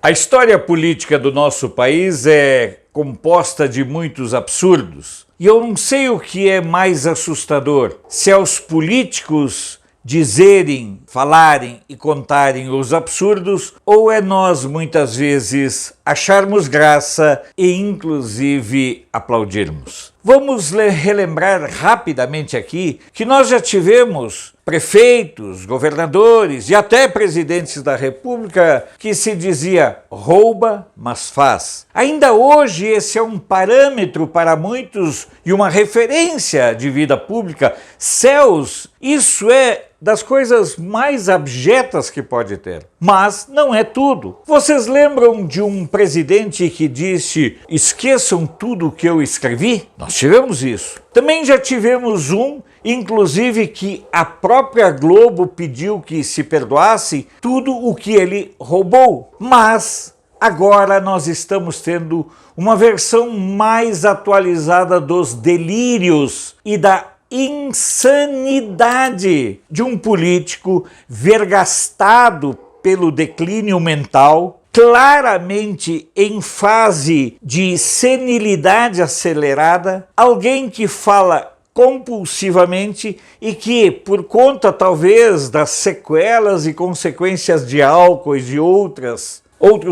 A história política do nosso país é composta de muitos absurdos. E eu não sei o que é mais assustador, se é os políticos dizerem, falarem e contarem os absurdos, ou é nós muitas vezes acharmos graça e inclusive aplaudirmos. Vamos relembrar rapidamente aqui que nós já tivemos prefeitos, governadores e até presidentes da República que se dizia rouba, mas faz. Ainda hoje esse é um parâmetro para muitos e uma referência de vida pública. Céus, isso é das coisas mais abjetas que pode ter. Mas não é tudo. Vocês lembram de um presidente que disse: esqueçam tudo o que eu escrevi? Nós tivemos isso. Também já tivemos inclusive que a própria Globo pediu que se perdoasse tudo o que ele roubou. Mas agora nós estamos tendo uma versão mais atualizada dos delírios e da insanidade de um político vergastado pelo declínio mental, claramente em fase de senilidade acelerada, alguém que fala compulsivamente e que, por conta talvez das sequelas e consequências de álcool e de outros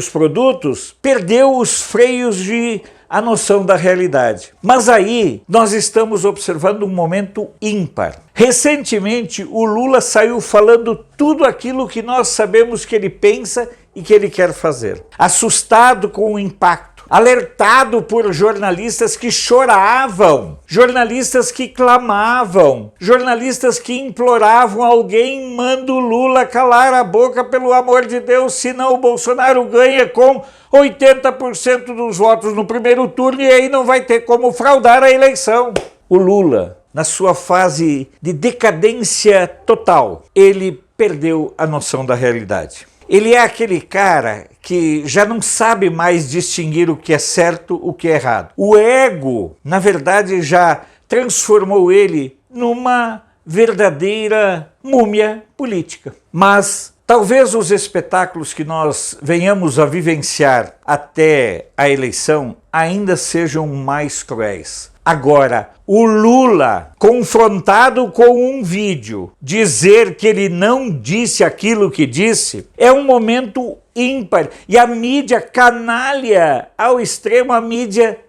produtos, perdeu os freios de a noção da realidade. Mas aí nós estamos observando um momento ímpar. Recentemente o Lula saiu falando tudo aquilo que nós sabemos que ele pensa e que ele quer fazer. Assustado com o impacto, alertado por jornalistas que choravam, jornalistas que clamavam, jornalistas que imploravam: alguém manda o Lula calar a boca, pelo amor de Deus, senão o Bolsonaro ganha com 80% dos votos no primeiro turno e aí não vai ter como fraudar a eleição. O Lula, na sua fase de decadência total, ele perdeu a noção da realidade. Ele é aquele cara que já não sabe mais distinguir o que é certo, o que é errado. O ego, na verdade, já transformou ele numa verdadeira múmia política. Mas talvez os espetáculos que nós venhamos a vivenciar até a eleição ainda sejam mais cruéis. Agora, o Lula, confrontado com um vídeo, dizer que ele não disse aquilo que disse, é um momento ímpar. E a mídia canalha ao extremo, a mídia: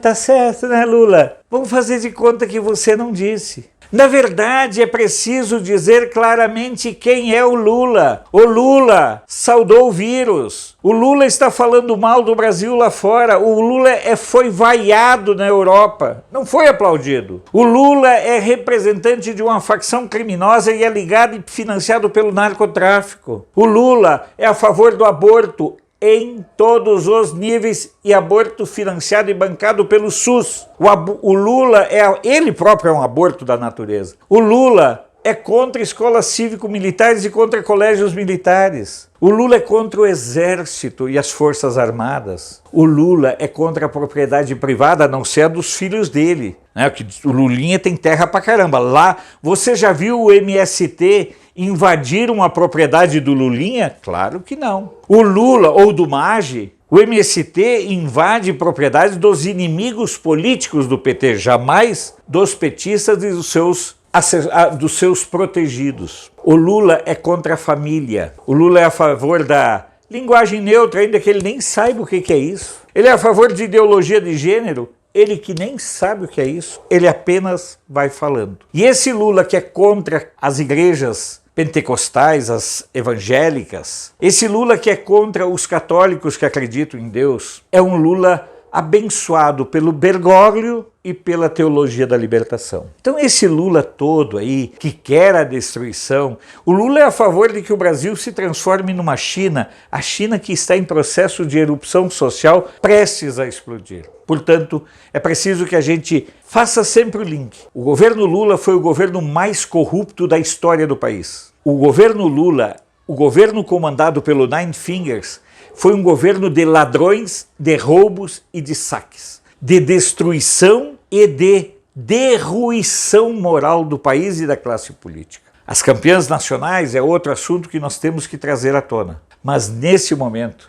tá certo, né, Lula? Vamos fazer de conta que você não disse. Na verdade, é preciso dizer claramente quem é o Lula. O Lula saudou o vírus. O Lula está falando mal do Brasil lá fora. O Lula foi vaiado na Europa, não foi aplaudido. O Lula é representante de uma facção criminosa e é ligado e financiado pelo narcotráfico. O Lula é a favor do aborto em todos os níveis e aborto financiado e bancado pelo SUS. O Lula ele próprio é um aborto da natureza. O Lula é contra escolas cívico-militares e contra colégios militares. O Lula é contra o exército e as forças armadas. O Lula é contra a propriedade privada, a não ser a dos filhos dele, né? O Lulinha tem terra pra caramba. Lá, você já viu o MST invadir uma propriedade do Lulinha? Claro que não. O Lula ou do MAGE, o MST invade propriedades dos inimigos políticos do PT, jamais dos petistas e dos seus protegidos. O Lula é contra a família. O Lula é a favor da linguagem neutra, ainda que ele nem saiba o que é isso. Ele é a favor de ideologia de gênero. Ele que nem sabe o que é isso, ele apenas vai falando. E esse Lula que é contra as igrejas pentecostais, as evangélicas, esse Lula que é contra os católicos que acreditam em Deus, é um Lula abençoado pelo Bergoglio e pela teologia da libertação. Então esse Lula todo aí, que quer a destruição, o Lula é a favor de que o Brasil se transforme numa China, a China que está em processo de erupção social prestes a explodir. Portanto, é preciso que a gente faça sempre o link. O governo Lula foi o governo mais corrupto da história do país. O governo Lula, o governo comandado pelo Nine Fingers, foi um governo de ladrões, de roubos e de saques, de destruição e de derruição moral do país e da classe política. As campeãs nacionais é outro assunto que nós temos que trazer à tona. Mas nesse momento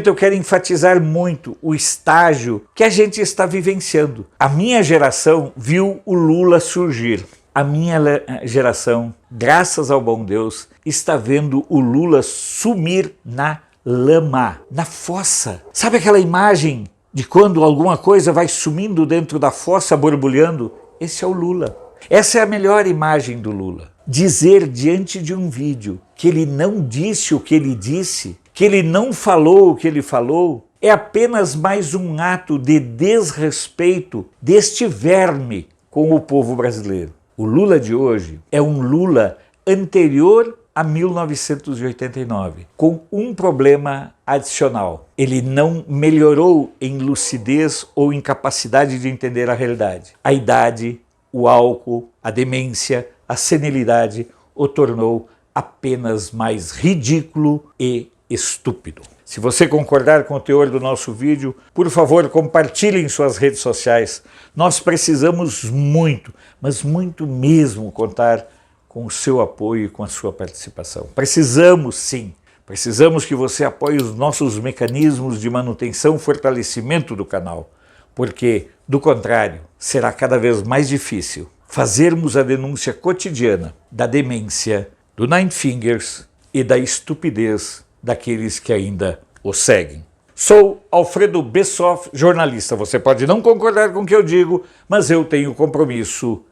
eu quero enfatizar muito o estágio que a gente está vivenciando. A minha geração viu o Lula surgir. A minha geração, graças ao bom Deus, está vendo o Lula sumir na lama, na fossa. Sabe aquela imagem de quando alguma coisa vai sumindo dentro da fossa, borbulhando? Esse é o Lula. Essa é a melhor imagem do Lula. Dizer diante de um vídeo que ele não disse o que ele disse, que ele não falou o que ele falou, é apenas mais um ato de desrespeito deste verme com o povo brasileiro. O Lula de hoje é um Lula anterior a 1989, com um problema adicional. Ele não melhorou em lucidez ou em capacidade de entender a realidade. A idade, o álcool, a demência, a senilidade o tornou apenas mais ridículo e estúpido. Se você concordar com o teor do nosso vídeo, por favor, compartilhe em suas redes sociais. Nós precisamos muito, mas muito mesmo, contar com o seu apoio e com a sua participação. Precisamos sim, precisamos que você apoie os nossos mecanismos de manutenção e fortalecimento do canal, porque, do contrário, será cada vez mais difícil fazermos a denúncia cotidiana da demência, do Nine Fingers e da estupidez daqueles que ainda o seguem. Sou Alfredo Bessoff, jornalista. Você pode não concordar com o que eu digo, mas eu tenho o compromisso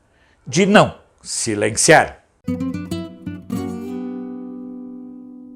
de não silenciar.